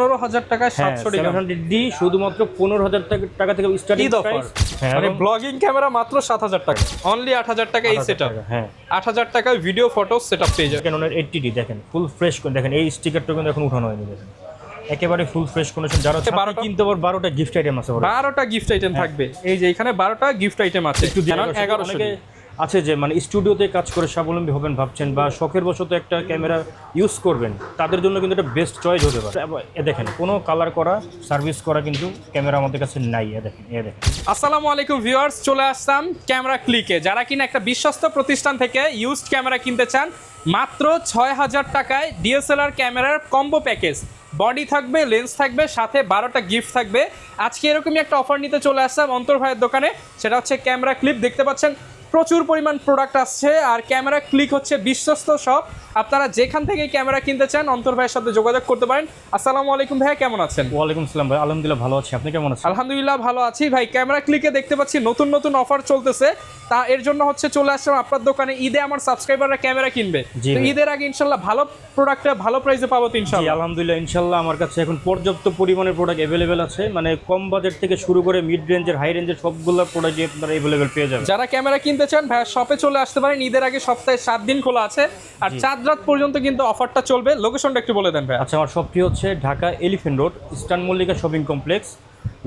15,000 টাকায় 700 টাকা 700D শুধুমাত্র 15,000 টাকা থেকে স্টার্টিং প্রাইস। মানে ব্লগিং ক্যামেরা মাত্র 7,000 টাকা, অনলি 8,000 টাকা এই সেটআপ। হ্যাঁ 8,000 টাকায় ভিডিও ফটো সেটআপ পেয়ে যাবেন। ক্যাননের 80D দেখেন ফুল ফ্রেশ করে দেখেন, এই স্টিকারটা কিন্তু এখন উঠানো হয়নি, দেখেন একেবারে ফুল ফ্রেশ কন্ডিশন। যারা 12টা কিনতে পারবে 12টা গিফট আইটেম আছে, 12টা গিফট আইটেম থাকবে। এই যে এখানে 12টা গিফট আইটেম আছে। একটু 1100 আছে যে মানে স্টুডিওতে কাজ করে স্বাবলম্বী হবেন ভাবছেন, বা শখের বশত একটা ক্যামেরা ইউজ করবেন, তাদের জন্য কিন্তু এটা বেস্ট চয়েস হতে পারে। এ দেখেন কোনো কালার করা সার্ভিস করা কিন্তু ক্যামেরা আমাদের কাছে নাই। এ দেখেন আসসালামু আলাইকুম ভিউয়ার্স, চলে আসলাম ক্যামেরা ক্লিকে। যারা কিনা একটা বিশ্বস্ত প্রতিষ্ঠান থেকে ইউজড ক্যামেরা কিনতে চান, মাত্র 6,000 টাকায় ডিএসএলআর ক্যামেরার কম্বো প্যাকেজ, বডি থাকবে, লেন্স থাকবে, সাথে 12টা গিফট থাকবে। আজকে এরকমই একটা অফার নিতে চলে আসলাম অন্তর ভাইয়ের দোকানে। সেটা হচ্ছে ক্যামেরা ক্লিপ। দেখতে পাচ্ছেন প্রচুর পরিমাণ প্রোডাক্ট আসছে, আর ক্যামেরা ক্লিক হচ্ছে বিশ্বস্ত শপ। আপনারা যেখান থেকে ক্যামেরা কিনতে চান অন্তর ভাইয়ের সাথে যোগাযোগ করতে পারেন। আসসালামু আলাইকুম ভাইয়া, কেমন আছেন? ওয়ালাইকুম আসসালাম ভাই, আলহামদুলিল্লাহ ভালো আছি, আপনি কেমন আছেন? আলহামদুলিল্লাহ ভালো আছি ভাই। ক্যামেরা ক্লিকে দেখতে পাচ্ছি নতুন নতুন অফার চলতেছে, তা এর জন্য হচ্ছে চলে আসলাম আপনার দোকানে। ঈদে আমার সাবস্ক্রাইবাররা ক্যামেরা কিনবে, তো ঈদের আগে ইনশাল্লাহ ভালো প্রোডাক্টটা ভালো প্রাইসে পাবো তো ইনশাল্লাহ? আলহামদুলিল্লাহ ইনশাল্লাহ আমার কাছে এখন পর্যাপ্ত পরিমাণের প্রোডাক্ট অ্যাভেলেবেল আছে, মানে কম বাজেট থেকে শুরু করে মিড রেঞ্জের হাই রেঞ্জের সবগুলো প্রোডাক্ট আপনারা অ্যাভেলেবেল পেয়ে যাবেন। যারা ক্যামেরা কিনতে চান ভাইয়া শপে চলে আসতে পারেন। ঈদের আগে সপ্তাহে 7 দিন খোলা আছে, আর 4 রাত পর্যন্ত কিন্তু অফারটা চলবে। লোকেশনটা একটু বলে দেন ভাই। আচ্ছা, আমার শপটি হচ্ছে Dhaka elephant road, eastern Mallika shopping complex,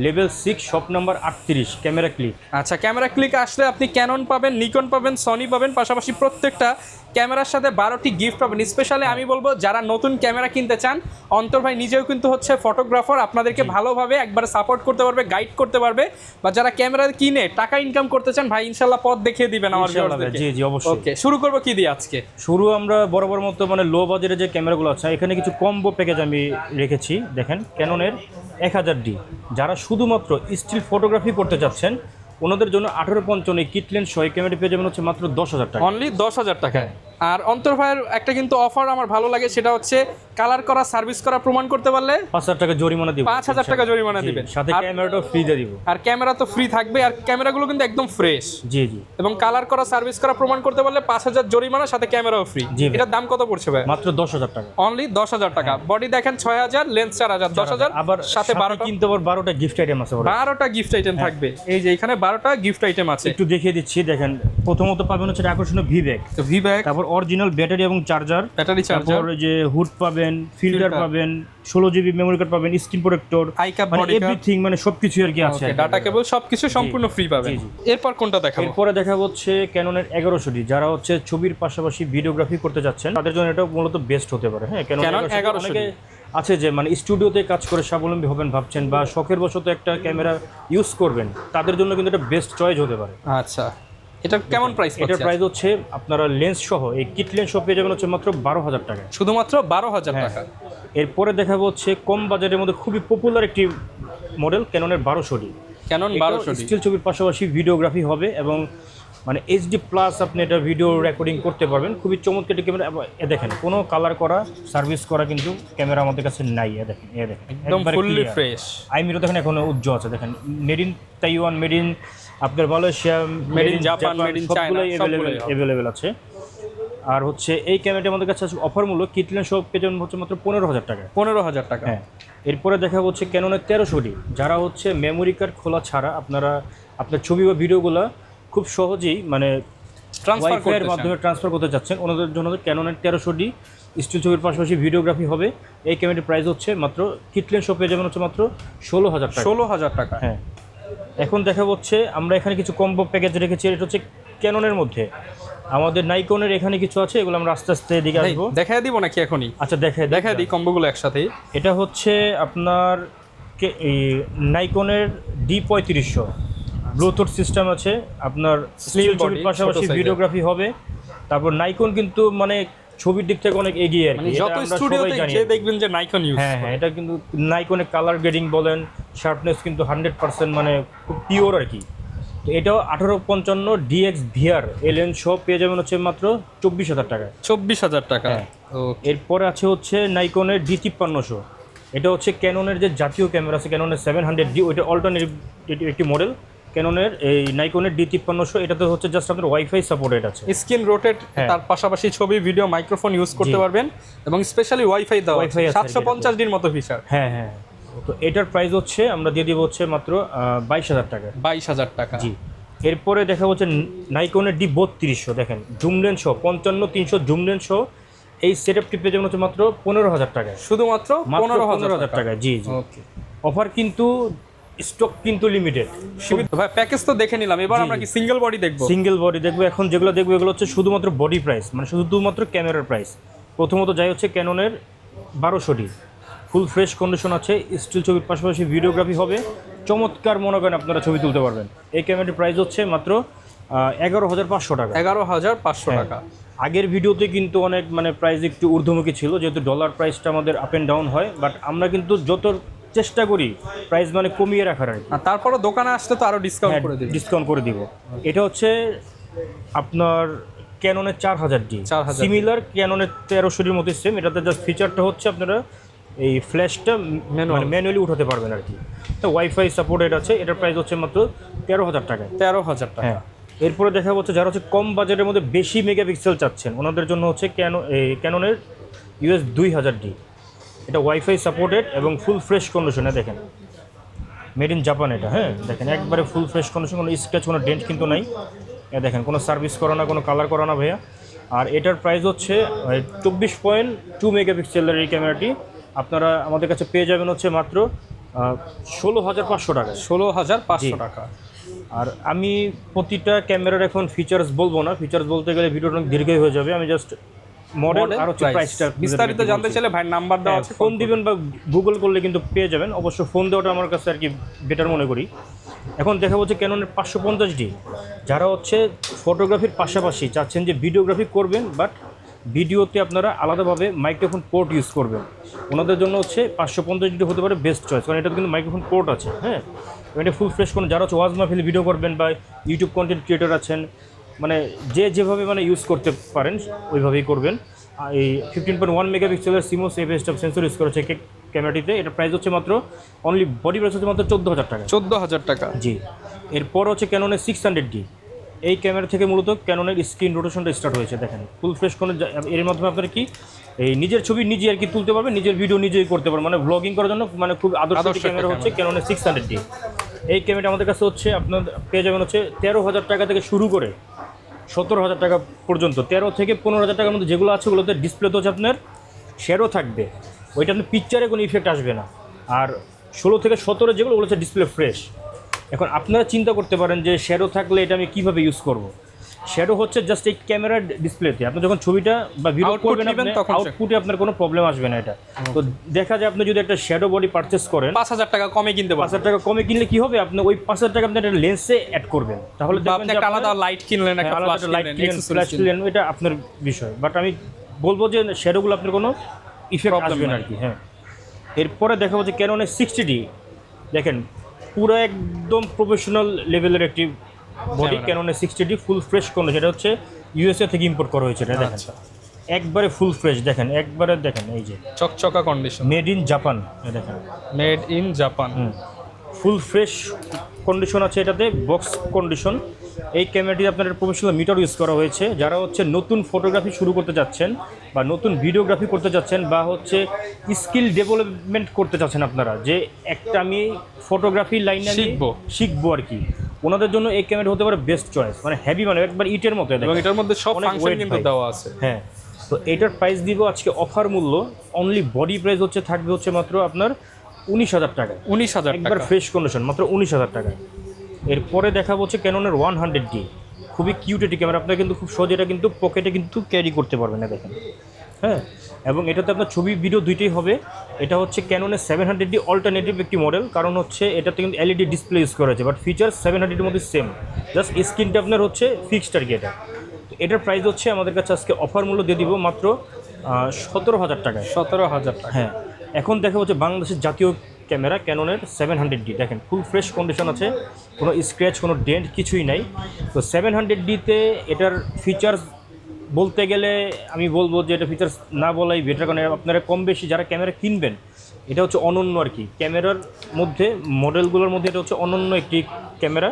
level 6, shop number 38, camera click. আচ্ছা, ক্যামেরা ক্লিক আসলে আপনি ক্যানন পাবেন, নিকন পাবেন, সনি পাবেন, পাশাপাশি প্রত্যেকটা ক্যামেরার সাথে 12টি গিফট পাবেন। স্পেশালি আমি বলবো যারা নতুন ক্যামেরা কিনতে চান, অন্তর ভাই নিজেও কিন্তু হচ্ছে ফটোগ্রাফার, আপনাদেরকে ভালোভাবে একবার সাপোর্ট করতে পারবে, গাইড করতে পারবে। বা যারা ক্যামেরা কিনে টাকা ইনকাম করতে চান, ভাই ইনশাল্লাহ পথ দেখিয়ে দিবেন আমার ভিউয়ারদেরকে। জি অবশ্যই। ওকে, শুরু করব কি দিয়ে আজকে? শুরু আমরা বরাবর মতো মানে লো বাজেটের যে ক্যামেরাগুলো আছে, এখানে কিছু কম্বো প্যাকেজ আমি রেখেছি। দেখেন ক্যাননের 1000D, যারা শুধুমাত্র স্টিল ফটোগ্রাফি করতে চাচ্ছেন ওনাদের জন্য 1855 কিট লেন্স সহ ক্যামেরা পেয়ে যাবেন হচ্ছে মাত্র 10,000 টাকা, অনলি 10,000 টাকায়। আর অন্তর ভাইয়ের একটা কিন্তু অফার আমার ভালো লাগে, সেটা হচ্ছে কালার করা সার্ভিস করা প্রমাণ করতে পারলে 5,000 টাকা জরিমানা দিব। 5,000 টাকা জরিমানা দিবেন, সাথে ক্যামেরাটাও ফ্রি দিয়ে দিব। আর ক্যামেরা তো ফ্রি থাকবে, আর ক্যামেরাগুলো কিন্তু একদম ফ্রেশ। জি এবং কালার করা সার্ভিস করা প্রমাণ করতে পারলে 5,000 জরিমানা, সাথে ক্যামেরাও ফ্রি। এটার দাম কত পড়ছে ভাই? মাত্র 10,000 টাকা, অনলি 10,000 টাকা। বডি দেখেন 6,000, লেন্স 4,000, 10,000। আবার সাথে 12টা কিনতে পারবে 12টা গিফট আইটেম আছে। 12টা গিফট আইটেম থাকবে। এই যে এখানে 12টা গিফট আইটেম আছে, একটু দেখিয়ে দিচ্ছি। দেখেন প্রথমত পাবেন হচ্ছে আকর্ষণীয় ভি ব্যাগ, তারপর অরিজিনাল ব্যাটারি এবং চার্জার, চার্জার, যে হুড পাবেন, ফিল্টার পাবেন, 16GB মেমোরি কার্ড পাবেন, স্ক্রিন প্রোটেক্টর, আইক্যাপ, মানে এভরিথিং, মানে সবকিছু আর কি আছে। ডাটা কেবল সবকিছু সম্পূর্ণ ফ্রি পাবেন। এরপর কোনটা দেখাবো? এরপরে দেখাবো হচ্ছে ক্যাননের 1100D, যারা হচ্ছে ছবির পাশাপাশি ভিডিওগ্রাফি করতে যাচ্ছেন তাদের জন্য এটা মূলত বেস্ট হতে পারে। হ্যাঁ, ক্যানন 1100D আছে যে মানে স্টুডিওতে কাজ করে স্বাবলম্বী হবেন ভাবছেন, বা শখের বশত একটা ক্যামেরা ইউজ করবেন, তাদের জন্য কিন্তু এটা বেস্ট চয়েস হতে পারে। আচ্ছা, এটা কেমন প্রাইস? এটার প্রাইস হচ্ছে আপনারা লেন্স সহ এই কিট লেন্স সহ পেয়ে যাবেন হচ্ছে মাত্র 12,000 টাকা, শুধুমাত্র 12,000 টাকা। এরপরে দেখাবো হচ্ছে কম বাজেটের মধ্যে খুবই পপুলার একটি model, ক্যাননের 1200D। Canon 1200D still ছবির পাশাপাশি ভিডিওগ্রাফি হবে, এবং মানে HD+ আপনি এটা ভিডিও রেকর্ডিং করতে পারবেন। খুবই চমৎকার একটি ক্যামেরা। দেখেন কোনো কালার করা সার্ভিস করা কিন্তু ক্যামেরা আমাদের কাছে নাই। দেখেন একদম ফুললি ফ্রেশ। আইমিরও দেখেন এখন উজ্জ্বল আছে। দেখেন made in Taiwan, made in আপনার Malaysia, made in Japan, made in China, সবগুলোই অ্যাভেলেবেল আছে। আর হচ্ছে এই ক্যামেরাটি আমাদের কাছে অফার মূল্য কিট লেন্স সহ পেয়ে যাবেন হচ্ছে মাত্র 15,000 টাকা। 15,000 টাকা। হ্যাঁ, এরপরে দেখা হচ্ছে ক্যাননের 1300D, যারা হচ্ছে মেমোরি কার্ড খোলা ছাড়া আপনারা আপনার ছবি বা ভিডিওগুলো খুব সহজেই মানে ওয়াইফাইয়ের মাধ্যমে ট্রান্সফার করতে চাচ্ছেন, ওনাদের জন্য ক্যাননের 1300D স্টিল ছবির পাশাপাশি ভিডিওগ্রাফি হবে। এই ক্যামেরাটির প্রাইস হচ্ছে মাত্র কিট লেন্স সহ পেয়ে যাবেন হচ্ছে মাত্র 16,000 টাকা। 16,000 টাকা। হ্যাঁ, এখন দেখা হচ্ছে আমরা এখানে কিছু কম্বো প্যাকেজ রেখেছি। এটা হচ্ছে ক্যাননের মধ্যে আমাদের নাইকনের এখানে কিছু আছে, এগুলো আমরা আস্তে আস্তে দিকে আসবো। দেখাই দিব নাকি এখনই? আচ্ছা, দেখাই দিই কম্বোগুলো একসাথে। এটা হচ্ছে আপনার নাইকনের D3500 ব্লুটুথ সিস্টেম আছে, আপনার স্লিম ছবির পাশাপাশি ভিডিওগ্রাফি হবে। তারপর নাইকন কিন্তু মানে ছবির দিক থেকে অনেক এগিয়ে আর কি, যত স্টুডিওতে গিয়ে দেখবেন যে নাইকন ইউজ। হ্যাঁ, এটা কিন্তু নাইকনের কালার গ্রেডিং বলেন, শার্পনেস কিন্তু 100% মানে খুব পিওর আর কি। তো এটাও 1855 DX VR লেন্স সহ পেয়ে যাবেন হচ্ছে মাত্র 24,000 টাকা। 24,000 টাকা। এরপরে আছে হচ্ছে নাইকনের D5300, এটা হচ্ছে ক্যাননের যে জাতীয় ক্যামেরা আছে, ক্যাননের 700D, ওইটা অল্টারনেটিভ একটি মডেল। ক্যাননের এই নাইকনের D5300, এটাতে হচ্ছে জাস্ট আপনার ওয়াইফাই সাপোর্টেড আছে, স্ক্রিন রোটেট, তার পাশাপাশি ছবি, ভিডিও, মাইক্রোফোন ইউজ করতে পারবেন এবং স্পেশালি ওয়াইফাই দেওয়া আছে, 750 মতো ফিচার। হ্যাঁ হ্যাঁ। তো এটার প্রাইস হচ্ছে আমরা দিয়ে দিব হচ্ছে মাত্র 22,000 টাকা। 22,000 টাকা। জি। এরপরে দেখা হচ্ছে নাইকনের D3200, দেখেন জুম লেন্স সহ 55-300 জুম লেন্স সহ এই সেটআপটি পেয়ে যাবেন হচ্ছে মাত্র 15,000 টাকা। শুধুমাত্র 15,000 টাকা। জি জি। ওকে, অফার কিন্তু স্টক কিন্তু লিমিটেড। ভাই প্যাকেজ তো দেখে নিলাম, এবার আমরা কি সিঙ্গেল বডি দেখবো? সিঙ্গেল বডি দেখবো। এখন যেগুলো দেখবো এগুলো হচ্ছে শুধুমাত্র বডি প্রাইস, মানে শুধুমাত্র ক্যামেরার প্রাইস। প্রথমত যাই হচ্ছে ক্যাননের 1200D, ফুল ফ্রেশ কন্ডিশন আছে, স্টিল ছবির পাশাপাশি ভিডিওগ্রাফি হবে, চমৎকার মনে করেন আপনারা ছবি তুলতে পারবেন। এই ক্যামেরাটির প্রাইস হচ্ছে মাত্র 11,500 টাকা। 11,500 টাকা। আগের ভিডিওতে কিন্তু অনেক মানে প্রাইস একটু ঊর্ধ্বমুখী ছিল, যেহেতু ডলার প্রাইসটা আমাদের আপ অ্যান্ড ডাউন হয়, বাট আমরা কিন্তু যত চেষ্টা করি প্রাইস মানে কমিয়ে রাখার আর কি। আর তারপরে দোকানে আসলে তো আরো ডিসকাউন্ট করে দিই, ডিসকাউন্ট করে দিব। এটা হচ্ছে আপনার ক্যাননের 4000D, 4000 সিমিলার ক্যাননের 1300 মতো সেম। এটাতে জাস্ট ফিচারটা হচ্ছে আপনারা এই ফ্ল্যাশটা ম্যানুয়ালি উঠাতে পারবেন আর কি। তো ওয়াইফাই সাপোর্টেড আছে। এটার প্রাইস হচ্ছে মাত্র 13,000 টাকা। 13,000 টাকা। হ্যাঁ। এরপরে দেখা হচ্ছে যারা হচ্ছে কম বাজেটের মধ্যে বেশি মেগাপিক্সেল চাচ্ছেন, ওনাদের জন্য হচ্ছে ক্যাননের US 2000D। এটা ওয়াইফাই সাপোর্টেড এবং ফুল ফ্রেশ কন্ডিশনে, দেখেন মেড ইন জাপান এটা। হ্যাঁ দেখেন একবারে ফুল ফ্রেশ কন্ডিশন, কোনো স্ক্র্যাচ কোনো ডেন্ট কিন্তু নাই। দেখেন কোনো সার্ভিস করা না, কোনো কালার করা না ভাইয়া। আর এটার প্রাইস হচ্ছে 24.2 মেগাপিক্সেলের এই ক্যামেরাটি আপনারা আমাদের কাছে পেয়ে যাবেন হচ্ছে মাত্র 16,500 টাকা। 16,500 টাকা। আর আমি প্রতিটা ক্যামেরার এখন ফিচার্স বলবো না, ফিচার্স বলতে গেলে ভিডিওটা অনেক দীর্ঘই হয়ে যাবে। আমি জাস্ট মডেল আর হচ্ছে প্রাইসটা বিস্তারিত জানতে চাইলে ভাই নাম্বার দেওয়া আছে, ফোন দিবেন বা গুগল করলে কিন্তু পেয়ে যাবেন। অবশ্য ফোন দেওয়াটা আমার কাছে আর কি বেটার মনে করি। এখন দেখা হচ্ছে ক্যাননের 550D, যারা হচ্ছে ফটোগ্রাফির পাশাপাশি চাচ্ছেন যে ভিডিওগ্রাফি করবেন, বাট ভিডিওতে আপনারা আলাদাভাবে মাইক্রোফোন পোর্ট ইউজ করবেন, ওনাদের জন্য হচ্ছে 550D হতে পারে বেস্ট চয়েস, কারণ এটাতে কিন্তু মাইক্রোফোন পোর্ট আছে। হ্যাঁ, এটা ফুল ফ্রেশ কোনো যারা হচ্ছে ওয়াজ মাহফিল ভিডিও করবেন বা ইউটিউব কন্টেন্ট ক্রিয়েটর আছেন, মানে যেভাবে মানে ইউজ করতে পারেন ওইভাবেই করবেন। এই 15.1 মেগাপিক্সেলের সিমোস এফএস সেন্সর ইউজ করেছে ক্যামেরাটিতে। এটা প্রাইস হচ্ছে মাত্র অনলি বডি প্রাইস হচ্ছে মাত্র 14,000 টাকা। 14,000 টাকা। জি। এরপর হচ্ছে ক্যাননের 600D। এই ক্যামেরা থেকে মূলত ক্যাননের স্ক্রিন রোটেশনটা স্টার্ট হয়েছে। দেখেন ফুল ফ্রেশ কোনো, এর মাধ্যমে আপনারা কি এই নিজের ছবি নিজে আর কি তুলতে পারবেন, নিজের ভিডিও নিজেই করতে পারবেন, মানে ব্লগিং করার জন্য মানে খুব আদর্শ ক্যামেরা হচ্ছে ক্যাননের 600D। এই ক্যামেরাটা আমাদের কাছে হচ্ছে আপনার পেয়ে যাবেন হচ্ছে 13,000 টাকা থেকে শুরু করে 17,000 টাকা পর্যন্ত। 13 থেকে 15,000 টাকার মধ্যে যেগুলো আছে ওগুলোতে ডিসপ্লে তো হচ্ছে আপনার শ্যাডো থাকবে, ওইটা আপনার পিকচারে কোনো ইফেক্ট আসবে না। আর 16 থেকে 17 যেগুলো ওগুলো হচ্ছে ডিসপ্লে ফ্রেশ। এখন আপনারা চিন্তা করতে পারেন যে শ্যাডো থাকলে এটা আমি কীভাবে ইউজ করব। শ্যাডো হচ্ছে জাস্ট এই ক্যামেরার ডিসপ্লেতে আপনি যখন ছবিটা বা ভিডিও করবেন আউটপুটে আপনার কোনো প্রবলেম আসবে না। এটা তো দেখা যায় আপনি যদি একটা শ্যাডো বডি পারচেস করেন 5,000 টাকা কমে কিনতে পারবেন। 5,000 টাকা কমে কিনলে কি হবে, আপনি ওই 5,000 টাকা আপনি একটা লেন্সে অ্যাড করবেন, তাহলে আপনি একটা আলাদা লাইট কিনলেন, একটা ফ্ল্যাশ কিনলেন, এটা আপনার বিষয়। বাট আমি বলবো যে শ্যাডোগুলো আপনার কোনো ইফেক্ট আসবে না আর কি। হ্যাঁ। এরপরে দেখা হচ্ছে ক্যাননের 60D। দেখেন পুরো একদম প্রফেশনাল লেভেলের একটি বডি, ক্যাননের 60D ফুল ফ্রেশ কন্ডিশন। এটা হচ্ছে ইউএসএ থেকে ইম্পোর্ট করা হয়েছে। এটা দেখেন একবারে ফুল ফ্রেশ, দেখেন একবারে দেখেন এই যে চকচকা কন্ডিশন, মেড ইন জাপান। দেখেন made in Japan, full fresh condition আছে, এটাতে বক্স কন্ডিশন। এই ক্যামেরাটি আপনার প্রফেশনাল মিটার ইউজ করা হয়েছে। যারা হচ্ছে নতুন ফটোগ্রাফি শুরু করতে যাচ্ছেন বা নতুন ভিডিওগ্রাফি করতে যাচ্ছেন বা হচ্ছে স্কিল ডেভেলপমেন্ট করতে চাচ্ছেন আপনারা, যে একটা আমি ফটোগ্রাফি লাইনে শিখবো আর কি, ওনাদের জন্য এই ক্যামেরা হতে পারে বেস্ট চয়েস। মানে হেভি, মানে একবার ইটের মতো, এবং এটার মধ্যে সব ফাংশন কিন্তু দেওয়া আছে। হ্যাঁ। তো এটার প্রাইস দিব আজকে অফার মূল্য, অনলি বডি প্রাইস হচ্ছে থাকবে হচ্ছে মাত্র আপনার 19,000 টাকা। 19,000 টাকা, একবার ফ্রেশ কন্ডিশন, মাত্র 19,000 টাকা। এরপরে দেখাবো হচ্ছে ক্যাননের 100D। খুবই কিউট একটি ক্যামেরা, আপনারা কিন্তু খুব সহজে এটা কিন্তু পকেটে কিন্তু ক্যারি করতে পারবেন না, দেখেন। হ্যাঁ, এবং এটাতে আপনার ছবি ভিডিও দুইটাই হবে। এটা হচ্ছে ক্যাননের 700D অল্টারনেটিভ একটি মডেল, কারণ হচ্ছে এটাতে কিন্তু এলইডি ডিসপ্লে ইউজ করা হয়েছে, বাট ফিচার 700 মধ্যে সেম, জাস্ট স্ক্রিনটা আপনার হচ্ছে ফিক্সড আর কি। এটা এটার প্রাইস হচ্ছে আমাদের কাছে আজকে অফার মূল্য দিয়ে দিব মাত্র 17,000 টাকায়। 17,000 টাকা। হ্যাঁ। এখন দেখা হচ্ছে বাংলাদেশের জাতীয় ক্যামেরা ক্যাননের 700D। দেখেন ফুল ফ্রেশ কন্ডিশন আছে, কোনো স্ক্র্যাচ কোনো ডেন্ট কিছুই নাই। তো 700Dতে এটার ফিচার্স বলতে গেলে আমি বলবো যে এটা ফিচার্স না বলাই বেটার, কারণ আপনারা কম বেশি যারা ক্যামেরা কিনবেন এটা হচ্ছে অনন্য আর কি। ক্যামেরার মধ্যে মডেলগুলোর মধ্যে এটা হচ্ছে অনন্য একটি ক্যামেরা।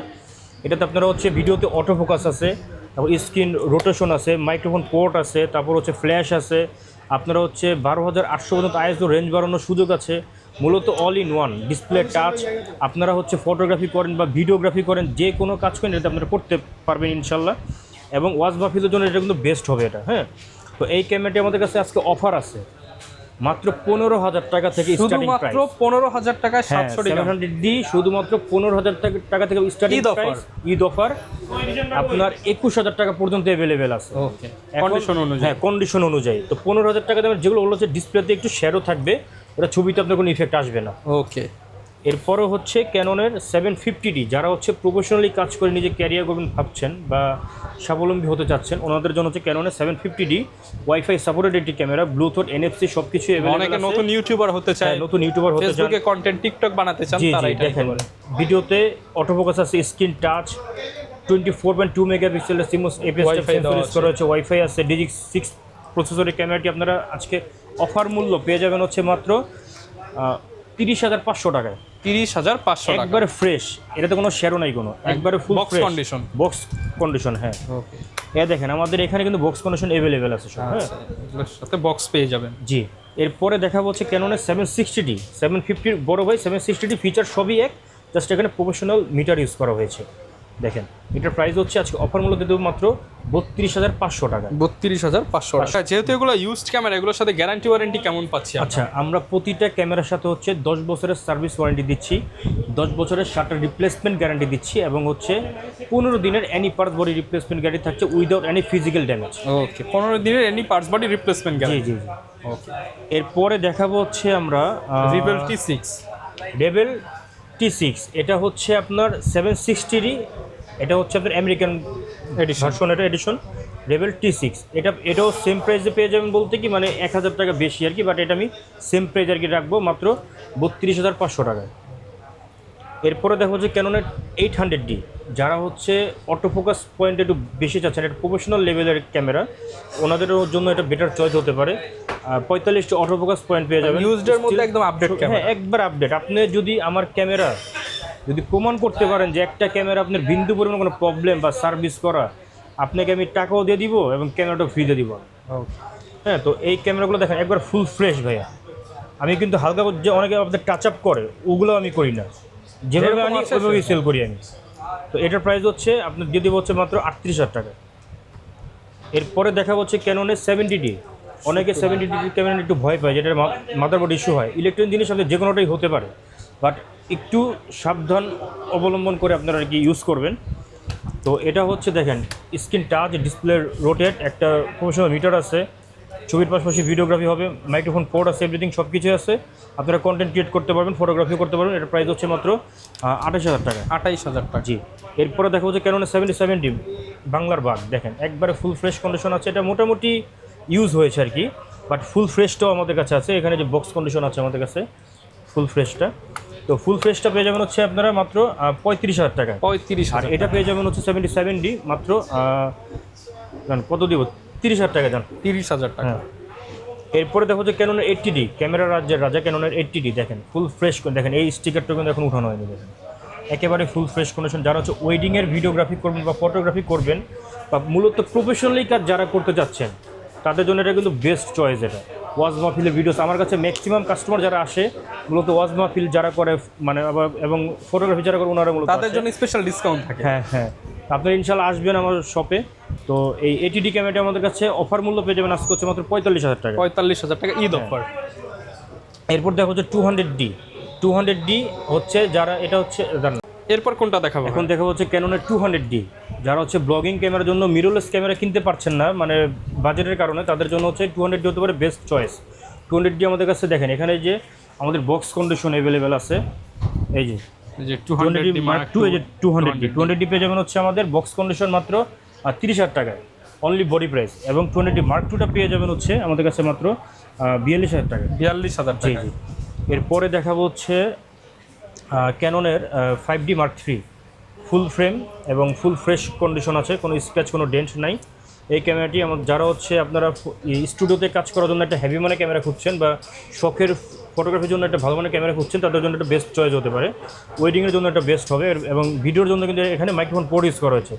এটাতে আপনারা হচ্ছে ভিডিওতে অটো ফোকাস আছে, তারপর স্ক্রিন রোটেশন আছে, মাইক্রোফোন পোর্ট আছে, তারপর হচ্ছে ফ্ল্যাশ আছে, আপনারা হচ্ছে 12,800 পর্যন্ত আইএসও রেঞ্জ বাড়ানোর সুযোগ আছে। মূলত all in one display touch. আপনারা হচ্ছে ফটোগ্রাফি করেন বা ভিডিওগ্রাফি করেন, যে কোনো কাজ করেন এটা আপনারা করতে পারবেন ইনশাল্লাহ। এবং ওয়াজ মাহফিলের জন্য এটা কিন্তু বেস্ট হবে এটা। হ্যাঁ, তো এই ক্যামেরাটি আমাদের কাছে আজকে অফার আছে মাত্র 15,000 টাকা থেকে স্টার্টিং প্রাইস। শুধুমাত্র 15,000 টাকায় 700 টাকা 700D শুধুমাত্র 15,000 টাকা থেকে স্টার্টিং প্রাইস। ঈদ অফার আপনার 21,000 টাকা পর্যন্ত অ্যাভেলেবেল আছে। ওকে, কন্ডিশন অনুযায়ী। হ্যাঁ, কন্ডিশন অনুযায়ী। তো 15,000 টাকা দামের যেগুলো হচ্ছে ডিসপ্লেতে একটু শ্যাডো থাকবে, ওটা ছবিতে আপনার কোনো ইফেক্ট আসবে না। ওকে, এরপরও হচ্ছে ক্যাননের 750D, যারা হচ্ছে প্রফেশনালি কাজ করে নিজে ক্যারিয়ার করবেন ভাবছেন বা স্বাবলম্বী হতে চাচ্ছেন, ওনাদের জন্য হচ্ছে ক্যাননের 750D ওয়াইফাই সাপোর্টেড একটি ক্যামেরা, ব্লুটুথ, এনএফসি সব কিছু অনেকে নতুন ইউটিউবার হতে চায়, নতুন ইউটিউবার হতে চান, ফেসবুকে কন্টেন্ট, টিকটক বানাতে চান, তারা এটা দেখেন ভিডিওতে অটোফোকাস আছে, স্ক্রিন টাচ, 24.2 মেগাপিক্সেলের সিমোস এপিএস সেন্সর করা হচ্ছে, ওয়াইফাই আছে, ডিজিক্স 6 প্রসেসরের ক্যামেরাটি আপনারা আজকে অফার মূল্য পেয়ে যাবেন হচ্ছে মাত্র 30,500 টাকায়। 30,500 টাকা একবারে ফ্রেশ, এটাতে কোনো শ্যাডো নাই কোনো, একবারে full box condition. Box condition, হ্যাঁ। ওকে, দেখেন আমাদের এখানে কিন্তু বক্স কন্ডিশন অ্যাভেলেবেল আছে সব। হ্যাঁ, এগুলোর সাথে বক্স পেয়ে যাবেন। জি। এরপরে দেখাবো হচ্ছে ক্যাননের 760D, 750 বড় ভাই 760D ফিচার সবই এক, জাস্ট এখানে প্রফেশনাল মিটার ইউজ করা হয়েছে। দেখেন এটার প্রাইস হচ্ছে আজকে অফার মূল্য দিয়ে দেবো মাত্র 32,500 টাকা। 32,500 টাকা। যেহেতু এগুলো ইউজড ক্যামেরা, এগুলোর সাথে গ্যারান্টি ওয়ারেন্টি কেমন পাচ্ছি? আচ্ছা, আমরা প্রতিটা ক্যামেরার সাথে হচ্ছে 10 বছরের সার্ভিস ওয়ারেন্টি দিচ্ছি, 10 বছরের শাটার রিপ্লেসমেন্ট গ্যারান্টি দিচ্ছি, এবং হচ্ছে 15 দিনের any parts body replacement guarantee থাকছে উইদাউট এনি ফিজিক্যাল ড্যামেজ। ওকে, 15 দিনের এনি পার্টস বডি রিপ্লেসমেন্ট জি গ্যারান্টি। জি জি। ওকে, এরপরে দেখাবো হচ্ছে আমরা রেবেল T6। রেবেল T6, এটা হচ্ছে আপনার 760D, এটা হচ্ছে আপনার আমেরিকান ভার্সন, এটা এডিশন রেবেল T6। এটাও সেম প্রাইসে পেয়ে যাবেন, বলতে কি মানে 1,000 টাকা বেশি আর কি, বাট এটা আমি সেম প্রাইস আর কি রাখবো মাত্র 32,500 টাকায়। এরপরে দেখো হচ্ছে ক্যাননের 800D, যারা হচ্ছে অটোফোকাস পয়েন্ট একটু বেশি চাচ্ছেন, এটা প্রফেশনাল লেভেলের ক্যামেরা, ওনাদের জন্য এটা বেটার চয়েস হতে পারে। 45টি অটোফোকাস পয়েন্ট পেয়ে যাবেন, ইউজডের মধ্যে একদম আপডেট ক্যামেরা। হ্যাঁ, একবার আপডেট। আপনি যদি আমার ক্যামেরা যদি প্রমাণ করতে পারেন যে একটা ক্যামেরা আপনার বিন্দু পরিমাণ কোনো প্রবলেম বা সার্ভিস করা, আপনাকে আমি টাকাও দিয়ে দিব এবং ক্যামেরাটাও ফ্রি দিয়ে দিব। হ্যাঁ, তো এই ক্যামেরাগুলো দেখেন একবার ফুল ফ্রেশ ভাইয়া। আমি কিন্তু হালকা যে অনেকে আপনাদের টাচ আপ করে, ওগুলো আমি করি না, যেভাবে আনি ওইভাবেই সেল করি আমি। তো এটার প্রাইস হচ্ছে আপনার দিয়ে দেবো হচ্ছে মাত্র 38,000 টাকা। এরপরে দেখা হচ্ছে ক্যাননের 70D। অনেকে 70D ক্যামেরা একটু ভয় পায়, যেটার মাদারবোর্ড ইস্যু হয়। ইলেকট্রনিক জিনিস আপনাদের যে কোনোটাই হতে পারে, বাট একটু সাবধান অবলম্বন করে আপনারা আর কি ইউজ করবেন। তো এটা হচ্ছে দেখেন স্ক্রিন টাচ, ডিসপ্লে রোটেট, একটা প্রফেশনাল মিটার আছে, ছবির পাশাপাশি ভিডিওগ্রাফি হবে, মাইক্রোফোন পোর্ট আছে, এভরিথিং সব কিছু আছে। আপনারা কন্টেন্ট ক্রিয়েট করতে পারবেন, ফটোগ্রাফি করতে পারবেন। এটার প্রাইস হচ্ছে মাত্র 28,000 টাকা। 28,000 টাকা। জি। এরপরে দেখা হচ্ছে ক্যাননের 7070 বাংলার বাঘ, দেখেন একবারে ফুল ফ্রেশ কন্ডিশন আছে। এটা মোটামুটি ইউজ হয়েছে আর কি, বাট ফুল ফ্রেশটাও আমাদের কাছে আছে। এখানে যে বক্স কন্ডিশন আছে আমাদের কাছে ফুল ফ্রেশটা, তো ফুল ফ্রেশটা পেয়ে যাবেন হচ্ছে আপনারা মাত্র 35,000 টাকা। 35,000। আর এটা পেয়ে যাবেন হচ্ছে 77D মাত্র কত দিব, 30,000 টাকা যান। 30,000 টাকা। হ্যাঁ। এরপরে দেখো যে ক্যাননের 80D, ক্যামেরা রাজ্যের রাজা ক্যাননের 80D, দেখেন ফুল ফ্রেশ। দেখেন এই স্টিকারটা কিন্তু এখন উঠানো হয়নি, দেখেন একেবারে ফুল ফ্রেশ কন্ডিশন। যারা হচ্ছে ওয়েডিংয়ের ভিডিওগ্রাফি করবেন বা ফটোগ্রাফি করবেন, বা মূলত প্রফেশনালি কাজ যারা করতে যাচ্ছেন, তাদের জন্য এটা কিন্তু বেস্ট চয়েস। এটা ওয়াজ মাহফিলের ভিডিওস আমার কাছে ম্যাক্সিমাম কাস্টমার যারা আসে, মূলত ওয়াজ মাহফিল যারা করে, মানে এবং ফটোগ্রাফি যারা করে, ওনারা মূলত তাদের জন্য স্পেশাল ডিসকাউন্ট থাকে। হ্যাঁ হ্যাঁ, আপনারা ইনশাল্লাহ আসবেন আমার শপে। তো এই 80D ক্যামেরাটা আমাদের কাছে অফার মূল্য পেয়ে যাবেন আজকে হচ্ছে মাত্র 45,000 টাকা। 45,000 টাকা ঈদ অফার। এরপর দেখো হচ্ছে 200D হচ্ছে যারা, এটা হচ্ছে জানেন। এরপর কোনটা দেখাবো? এখন দেখা হচ্ছে ক্যাননের 200D, যারা হচ্ছে ব্লগিং ক্যামেরার জন্য মিররলেস ক্যামেরা কিনতে পারছেন না, মানে বাজেটের কারণে, তাদের জন্য হচ্ছে 200D হতে পারে বেস্ট চয়েস। 200D আমাদের কাছে দেখেন এখানে যে আমাদের বক্স কন্ডিশন অ্যাভেলেবেল আছে, এই যে 200D Mark II, এই যে 200D পেয়ে যাবেন হচ্ছে আমাদের বক্স কন্ডিশন মাত্র 30,000 টাকায়, অনলি বডি প্রাইস। এবং 200D Mark IIটা পেয়ে যাবেন হচ্ছে আমাদের কাছে মাত্র 42,000 টাকা। 42,000 জি টাকা। জি। এরপরে দেখাবো হচ্ছে ক্যাননের 5D Mark III, ফুল ফ্রেম এবং ফুল ফ্রেশ কন্ডিশন আছে, কোনো স্ক্র্যাচ, কোনো ডেন্ট নাই। এই ক্যামেরাটি যারা হচ্ছে আপনারা স্টুডিওতে কাজ করার জন্য একটা হেভি মানে ক্যামেরা খুঁজছেন, বা শখের ফটোগ্রাফির জন্য একটা ভালো মানের ক্যামেরা খুঁজছেন তাদের জন্য একটা বেস্ট চয়েস হতে পারে। ওয়েডিংয়ের জন্য একটা বেস্ট হবে এবং ভিডিওর জন্য কিন্তু এখানে মাইক্রোফোন পোর্ট ইউজ করা হয়েছে।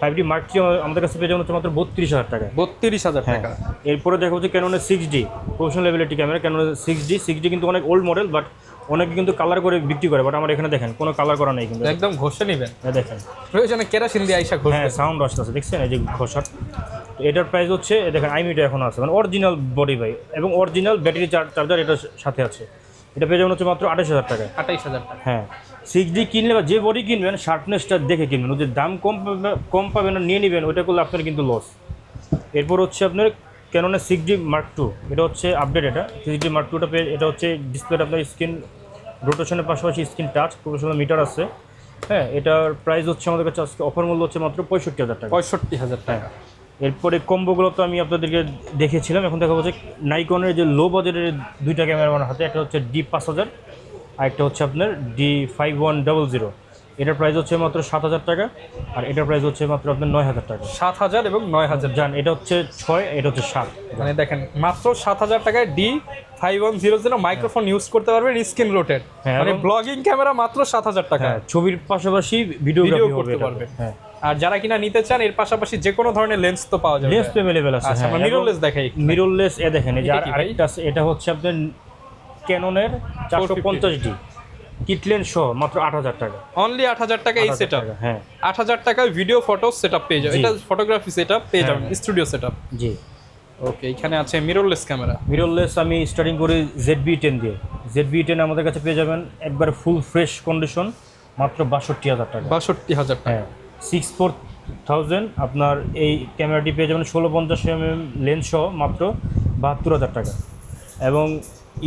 5D Mark III আমাদের কাছে পেয়ে যাবেন হচ্ছে মাত্র 32,000 টাকা। 32,000 টাকা। এরপরে দেখা হচ্ছে ক্যাননের 6D প্রফেশনাল লেভেলের ক্যামেরা। ক্যাননের 6D কিন্তু অনেক ওল্ড মডেল, বাট অনেকে কিন্তু কালার করে বিক্রি করে, বাট আমার এখানে দেখেন কোনো কালার করা নেই কিন্তু একদম ঘষে নেবেন। দেখেন প্রয়োজনে কেরোসিন দিয়ে আইসা ঘষে। হ্যাঁ, সাউন্ড আসতেছে দেখছেন এই যে ঘষার। এটার প্রাইস হচ্ছে দেখেন আইমিটা এখন আছে, মানে অরিজিনাল বডি ভাই এবং অরিজিনাল ব্যাটারি চার্জার এটার সাথে আছে। এটা পেয়ে যাবেন হচ্ছে মাত্র 28,000 টাকা। 28,000 টাকা। হ্যাঁ, 6D কিনলে বা যে বডি কিনবেন শার্পনেসটা দেখে কিনবেন, ওদের দাম কম পাবেন না নিয়ে নেবেন, ওইটা করলে আপনার কিন্তু লস। এরপর হচ্ছে আপনার ক্যাননের 6D Mark II, এটা হচ্ছে আপডেট। এটা 6D Mark II পেয়ে এটা হচ্ছে ডিসপ্লেটা আপনার স্ক্রিন রোটেশনের পাশাপাশি স্ক্রিন টাচ প্রফেশনাল মিটার আছে। হ্যাঁ, এটার প্রাইস হচ্ছে আমাদের কাছে আজকে অফার মূল্য হচ্ছে মাত্র 65,000 টাকা। 65,000 টাকা। এরপরে কম্বোগুলো তো আমি আপনাদেরকে দেখেছিলাম, এখন দেখা হচ্ছে নাইকনের যে লো বাজেটের দুইটা ক্যামেরা আমার হাতে, একটা হচ্ছে D5000 আর একটা হচ্ছে আপনার D5100। এটার প্রাইস হচ্ছে মাত্র 7,000 টাকা আর এটার প্রাইস হচ্ছে মাত্র আপনার 9,000 টাকা। 7,000 এবং 9,000 জান, এটা হচ্ছে 6, এটা হচ্ছে 7। মানে দেখেন মাত্র 7,000 টাকায় D5100 মাইক্রোফোন ইউজ করতে পারবেন স্ক্রিন রোটেট। হ্যাঁ, মানে ব্লগিং ক্যামেরা মাত্র 7,000 টাকা। হ্যাঁ, ছবির পাশাপাশি ভিডিওগ্রাফি করতে পারবেন। হ্যাঁ, আর যারা কিনা নিতে চান এর পাশাপাশি যে কোনো ধরনের লেন্স তো পাওয়া যাবে। লেন্স তো अवेलेबल আছে। আচ্ছা, আমরা মিররলেস দেখাই। মিররলেস এ দেখেন এই যে এটা কি ভাই? আরেকটা আছে, এটা হচ্ছে আপনার ক্যাননের 450D কিট লেন্স সহ মাত্র 8,000 টাকা। অনলি 8,000 টাকা এই 8,000 সেটআপ। টাকা, হ্যাঁ 8,000 টাকায় ভিডিও ফটো সেটআপ পেয়ে যাবেন। জি। এটা ফটোগ্রাফি সেটআপ পেয়ে হ্যাঁ, যাবেন, স্টুডিও সেটআপ। জি। ওকে, এখানে আছে মিররলেস ক্যামেরা। মিররলেস আমি স্টার্টিং করি ZV-10 দিয়ে। ZV-10 আমাদের কাছে পেয়ে যাবেন একবার ফুল ফ্রেশ কন্ডিশন মাত্র 62,000 টাকা। 62,000 টাকা। হ্যাঁ, 64,000 আপনার এই ক্যামেরাটি পেয়ে যাবেন 1650mm লেন্স সহ মাত্র 72,000 টাকা। এবং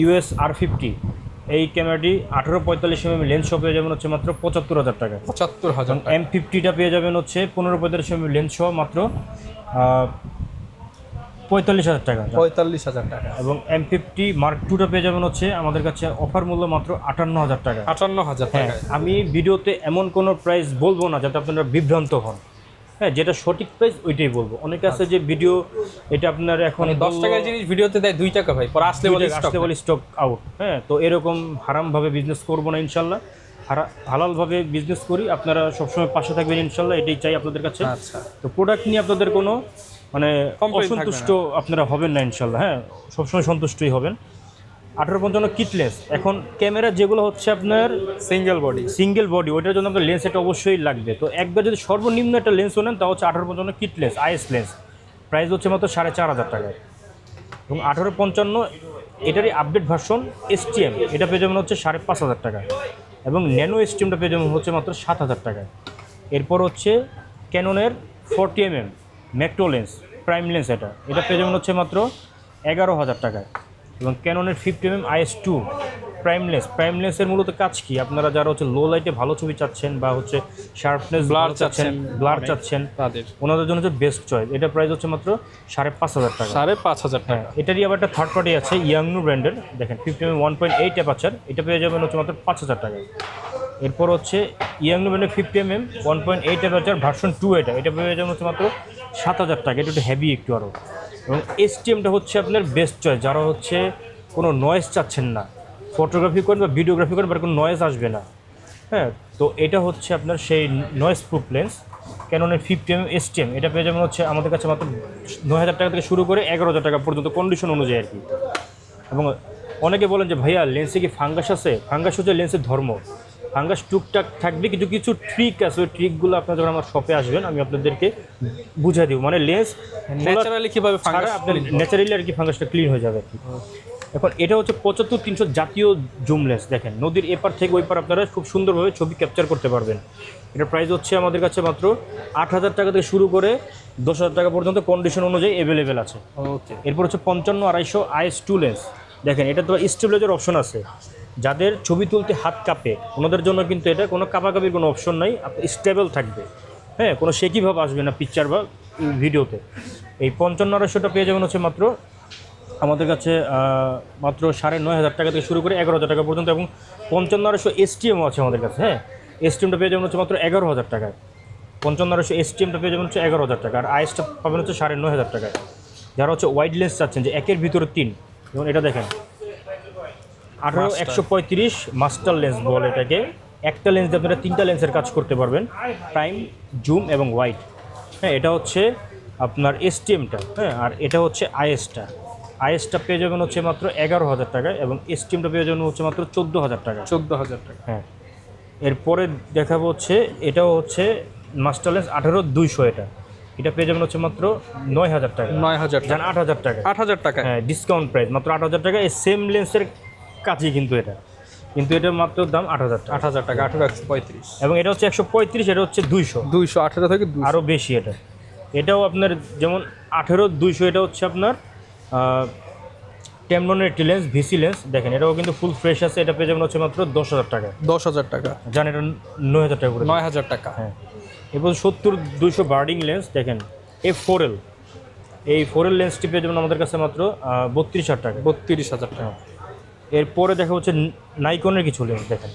US R50 এই ক্যামেরাটি 1845mm লেন্স সহ পেয়ে যাবেন হচ্ছে মাত্র 75,000 টাকা। 75,000 টাকা। M50টা পেয়ে যাবেন হচ্ছে 1545mm লেন্স সহ মাত্র 45,000 টাকা। 45,000 টাকা। এবং M50 Mark IIটা পেয়ে যাবেন হচ্ছে আমাদের কাছে অফার মূল্য মাত্র 58,000 টাকা। 58,000 হ্যাঁ, টাকা। আমি ভিডিওতে এমন কোনো প্রাইস বলবো না যাতে আপনারা বিভ্রান্ত হন। হ্যাঁ, যেটা সঠিক প্রাইস ওইটাই বলবো। অনেকে আছে যে ভিডিও এটা আপনার এখন 10 টাকার জিনিস ভিডিওতে দেয় 2 টাকা ভাই, পরে আসলে বলে স্টক আউট। হ্যাঁ, তো এরকম হারামভাবে বিজনেস করবো না ইনশাল্লাহ, হালালভাবে বিজনেস করি। আপনারা সবসময় পাশে থাকবেন ইনশাল্লাহ, এটাই চাই আপনাদের কাছে। আচ্ছা, তো প্রোডাক্ট নিয়ে আপনাদের কোনো মানে Complaint থাকবে অসন্তুষ্ট আপনারা হবেন না ইনশাল্লাহ। হ্যাঁ, সবসময় সন্তুষ্টই হবেন। 1855 কিটলেস। এখন ক্যামেরা যেগুলো হচ্ছে আপনার সিঙ্গেল বডি ওইটার জন্য আপনার লেন্স একটা অবশ্যই লাগবে। তো একবার যদি সর্বনিম্ন একটা লেন্স নেন তা হচ্ছে 1855 কিটলেস IS লেন্স, প্রাইস হচ্ছে মাত্র 4,500 টাকায়। এবং 1855 এটারই আপডেট ভার্সন STM, এটা পেয়ে যাবেন হচ্ছে 5,500 টাকা। এবং ন্যানো STMটা পেয়ে যাবেন হচ্ছে মাত্র 7,000 টাকায়। এরপর হচ্ছে ক্যাননের 40mm macro lens prime lens, এটা পেয়ে যাবেন হচ্ছে মাত্র 11,000 টাকায়। এবং ক্যাননের 50mm IS2 প্রাইম লেন্সের মূলত কাজ কি, আপনারা যারা হচ্ছে লো লাইটে ভালো ছবি চাচ্ছেন বা হচ্ছে শার্পনেস ব্লার চাচ্ছেন তাদের ওনাদের জন্য হচ্ছে বেস্ট চয়েস। এটা প্রাইস হচ্ছে মাত্র 5,500 টাকা। 5,500 টাকা। এটারই আবার একটা থার্ড পার্টি আছে ইয়াংনু ব্র্যান্ডের, দেখেন 50mm 1.8 অ্যাপারচার, এটা পেয়ে যাবেন হচ্ছে মাত্র 5,000 টাকায়। এরপর হচ্ছে ইয়াংনু ব্র্যান্ডের 50mm 1.8 অ্যাপারচার ভার্সন 2, এটা পেয়ে যাবেন হচ্ছে মাত্র 7,000 টাকা। এটা একটু হেভি একটু আরও। এবং STMটা হচ্ছে আপনার বেস্ট চয়েস যারা হচ্ছে কোনো নয়েজ চাচ্ছেন না, ফটোগ্রাফি করেন বা ভিডিওগ্রাফি করেন, বাট কোনো নয়েজ আসবে না। হ্যাঁ, তো এটা হচ্ছে আপনার সেই নয়েজ প্রুফ লেন্স ক্যাননের 50mm STM, এটা পেয়ে যাবেন হচ্ছে আমাদের কাছে মাত্র 9,000 টাকা থেকে শুরু করে 11,000 টাকা পর্যন্ত কন্ডিশন অনুযায়ী আর কি। এবং অনেকে বলেন যে ভাইয়া লেন্সে কি ফাঙ্গাস আছে? ফাঙ্গাস হচ্ছে লেন্সের ধর্ম। ফাঙ্গাস টুকটাক থাকবে, কিছু কিছু ট্রিক আছে, ওই ট্রিকগুলো আপনারা যখন আমার শপে আসবেন আমি আপনাদেরকে বুঝিয়ে দিব। মানে লেন্স ন্যাচারালি কিভাবে ফাঙ্গাস আপনার ন্যাচারালি আর কি ফাঙ্গাসটা ক্লিন হয়ে যাবে আর কি। এখন এটা হচ্ছে 75-300 জাতীয় জুম লেন্স, দেখেন নদীর এপার থেকে ওই পার আপনারা খুব সুন্দরভাবে ছবি ক্যাপচার করতে পারবেন। এটার প্রাইস হচ্ছে আমাদের কাছে মাত্র 8,000 টাকা থেকে শুরু করে 10,000 টাকা পর্যন্ত কন্ডিশন অনুযায়ী অ্যাভেলেবেল আছে। ওকে, এরপর হচ্ছে 55-250 IS2 লেন্স, দেখেন এটা তো স্টেবিলাইজার অপশন আছে। যাদের ছবি তুলতে হাত কাঁপে ওনাদের জন্য কিন্তু এটা কোনো কাঁপাকাপির কোনো অপশন নাই, আপনি স্টেবল থাকবে। হ্যাঁ, কোনো শেকিভাবে আসবে না পিকচার বা ভিডিওতে। এই 55-250টা পেয়ে যাবেন হচ্ছে মাত্র আমাদের কাছে মাত্র 9,500 টাকা থেকে শুরু করে 11,000 টাকা পর্যন্ত। এবং 55-250 STMও আছে আমাদের কাছে। হ্যাঁ, STMটা পেয়ে যাবেন হচ্ছে মাত্র 11,000 টাকায়। 55-250 STMটা পেয়ে যাবেন হচ্ছে 11,000 টাকা। আর ISটা পাবেন হচ্ছে 9,500 টাকায়। যারা হচ্ছে ওয়াইড লেন্স চাচ্ছেন যে 1-এর ভিতরে 3, যেমন এটা দেখেন 18135 মাস্টার লেন্স বলে এটাকে। একটা লেন্স দিয়ে আপনারা 3টা লেন্সের কাজ করতে পারবেন, প্রাইম, জুম এবং ওয়াইড। হ্যাঁ, এটা হচ্ছে আপনার এসটিএমটা। হ্যাঁ, আর এটা হচ্ছে আইএসটা পেয়ে যাবেন হচ্ছে মাত্র 11,000 টাকা এবং এসটিএমটা পেয়ে যাবেন হচ্ছে মাত্র 14,000 টাকা। 14,000 টাকা। হ্যাঁ, এরপরে দেখাবো হচ্ছে এটাও হচ্ছে মাস্টার লেন্স 18-200। এটা পেয়ে যাবেন হচ্ছে মাত্র 9,000 টাকা। 9,000 জান 8,000 টাকা। 8,000 টাকা। হ্যাঁ, ডিসকাউন্ট প্রাইস মাত্র 8,000 টাকা। এই সেম লেন্সের কাজই কিন্তু এটা মাত্র দাম 8,000 টাকা। 8,000 টাকা, 1835। এবং এটা হচ্ছে 135, এটা হচ্ছে 200। 218 থেকে 200 আরও বেশি। এটাও আপনার যেমন 18-200, এটা হচ্ছে আপনার টেমননের একটি লেন্স, ভিসি লেন্স। দেখেন এটাও কিন্তু ফুল ফ্রেশ আছে। এটা পেয়ে যাবেন হচ্ছে মাত্র 10,000 টাকা। 10,000 টাকা। জান এটা 9,000 টাকা করে। 9,000 টাকা। হ্যাঁ, এরপর 70-200 বার্ডিং লেন্স। দেখেন F4L, এই 4L লেন্সটি পেয়ে যাবেন আমাদের কাছে মাত্র 32,000 টাকা। 32,000 টাকা। এরপরে দেখা হচ্ছে নাইকনের কিছু লেন্স। দেখেন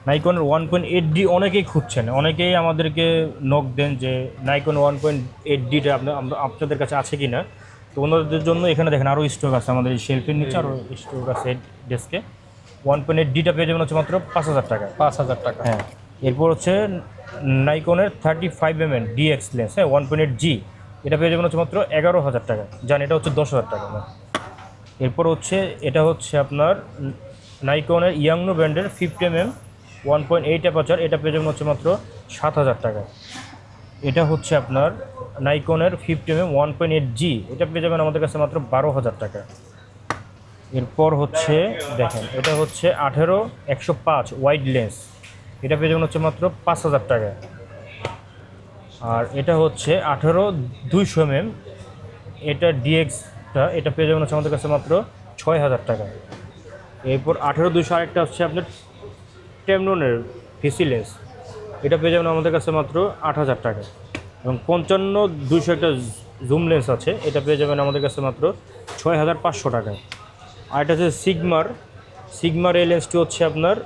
নাইকনের 1.8D অনেকেই খুঁজছেন, অনেকেই আমাদেরকে নক দেন যে নাইকন 1.8Dটা আপনাদের কাছে আছে কি না। তো ওনাদের জন্য এখানে দেখেন আরও স্টক আছে, আমাদের এই শেলফের নিচে আরও স্টক আছে ডেস্কে। 1.8Dটা পেয়ে যাবেন হচ্ছে মাত্র 5,000 টাকা। 5,000 টাকা। হ্যাঁ, এরপর হচ্ছে নাইকনের 35mm DX লেন্স। হ্যাঁ, 1.8G, এটা পেয়ে যাবেন হচ্ছে মাত্র 11,000 টাকা। জান এটা হচ্ছে 10,000 টাকা। এরপর হচ্ছে এটা হচ্ছে আপনার নাইকনের ইয়াংনো ব্র্যান্ডের 50mm 1.8 অ্যাপারচার। এটা পেয়ে যাবেন হচ্ছে মাত্র 7,000 টাকা। এটা হচ্ছে আপনার নাইকনের 50mm 1.8G, এটা পেয়ে যাবেন আমাদের কাছে মাত্র 12,000 টাকা। এরপর হচ্ছে দেখেন এটা হচ্ছে 18-105 ওয়াইড লেন্স। এটা পেয়ে যাবেন হচ্ছে মাত্র 5,000 টাকা। আর এটা হচ্ছে 18-200mm, এটা ডিএক্সটা, এটা পেয়ে যাবেন হচ্ছে আমাদের কাছে মাত্র 6,000 টাকা। এরপর 18-200 আরেকটা হচ্ছে আপনার টেমননের ভিসি লেন্স। এটা পেয়ে যাবেন আমাদের কাছে মাত্র 8,000 টাকা। এবং 55-200 একটা জুম লেন্স আছে, এটা পেয়ে যাবেন আমাদের কাছে মাত্র 6,500 টাকা। আর এটা হচ্ছে সিগমার এই লেন্সটি হচ্ছে আপনার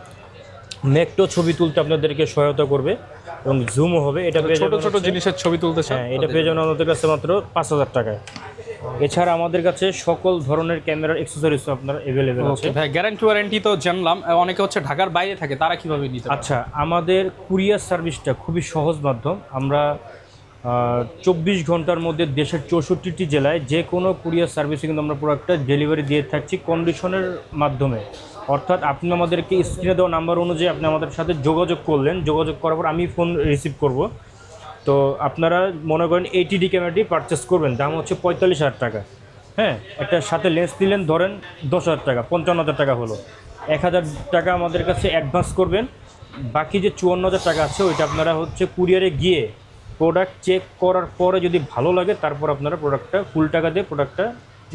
ম্যাক্রো ছবি তুলতে আপনাদেরকে সহায়তা করবে এবং জুমও হবে। এটা পেয়ে যাবেন ছোট জিনিসের ছবি তুলতে চান, হ্যাঁ, এটা পেয়ে যাবেন আমাদের কাছে মাত্র 5,000 টাকায়। এছাড়া আমাদের কাছে সকল ধরনের ক্যামেরার অ্যাক্সেসরিজ আপনার অ্যাভেলেবেল আছে। ভাই গ্যারান্টি ওয়ারেন্টি তো জানলাম, অনেকে হচ্ছে ঢাকার বাইরে থাকে, তারা কিভাবে নিতে? আচ্ছা, আমাদের কুরিয়ার সার্ভিসটা খুবই সহজ মাধ্যম। আমরা 24 ঘন্টার মধ্যে দেশের 64টি জেলায় যে কোনো কুরিয়ার সার্ভিসে কিন্তু আমরা প্রোডাক্টটা ডেলিভারি দিয়ে থাকছি কন্ডিশনের মাধ্যমে। অর্থাৎ আপনি আমাদেরকে স্ক্রিনে দেওয়া নাম্বার অনুযায়ী আপনি আমাদের সাথে যোগাযোগ করলেন, যোগাযোগ করার পর আমি ফোন রিসিভ করব। তো আপনারা মনে করেন 80D ক্যামেরাটি পারচেস করবেন, দাম হচ্ছে 45,000 টাকা। হ্যাঁ, একটা সাথে লেন্স দিলেন ধরেন 10,000 টাকা, 55,000 টাকা হলো। 1,000 টাকা আমাদের কাছে অ্যাডভান্স করবেন, বাকি যে 54,000 টাকা আছে ওইটা আপনারা হচ্ছে কুরিয়ারে গিয়ে প্রোডাক্ট চেক করার পরে যদি ভালো লাগে তারপর আপনারা প্রোডাক্টটা ফুল টাকা দিয়ে প্রোডাক্টটা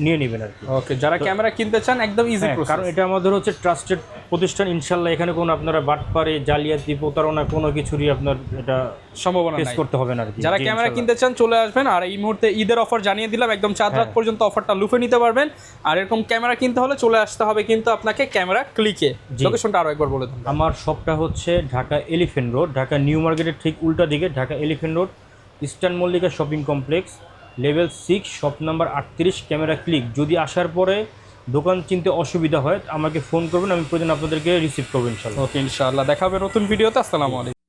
নিয়ে নেবেন আর কি। ওকে, যারা ক্যামেরা কিনতে চান একদম ইজি প্রসেস, কারণ এটা আমাদের হচ্ছে ট্রাস্টেড প্রতিষ্ঠান ইনশাল্লাহ। এখানে কোনো আপনারা বাটপারে, জালিয়াতি, প্রতারণা কোনো কিছুরই আপনার এটা সম্ভাবনা ফেস নাই। করতে হবে না আর কি। যারা ক্যামেরা কিনতে চান চলে আসবেন। আর এই মুহূর্তে ঈদের অফার জানিয়ে দিলাম, একদম 4 রাত পর্যন্ত অফারটা লুফে নিতে পারবেন। আর এরকম ক্যামেরা কিনতে হলে চলে আসতে হবে কিন্তু আপনাকে ক্যামেরা ক্লিকে। লোকেশনটা আরো একবার বলে দেন। আমার শপটা হচ্ছে Dhaka elephant road, Dhaka new মার্কেটের ঠিক উল্টা দিকে, Dhaka elephant road, eastern Mallika shopping complex, level 6, shop number 38, camera click. যদি আসার পরে দোকান চিনতে অসুবিধা হয় আমাকে ফোন করবেন, আমি প্রয়োজন আপনাদেরকে রিসিভ করবো ইনশাল্লাহ। ওকে, ইনশাআল্লাহ দেখা হবে নতুন ভিডিওতে। আসসালামু আলাইকুম।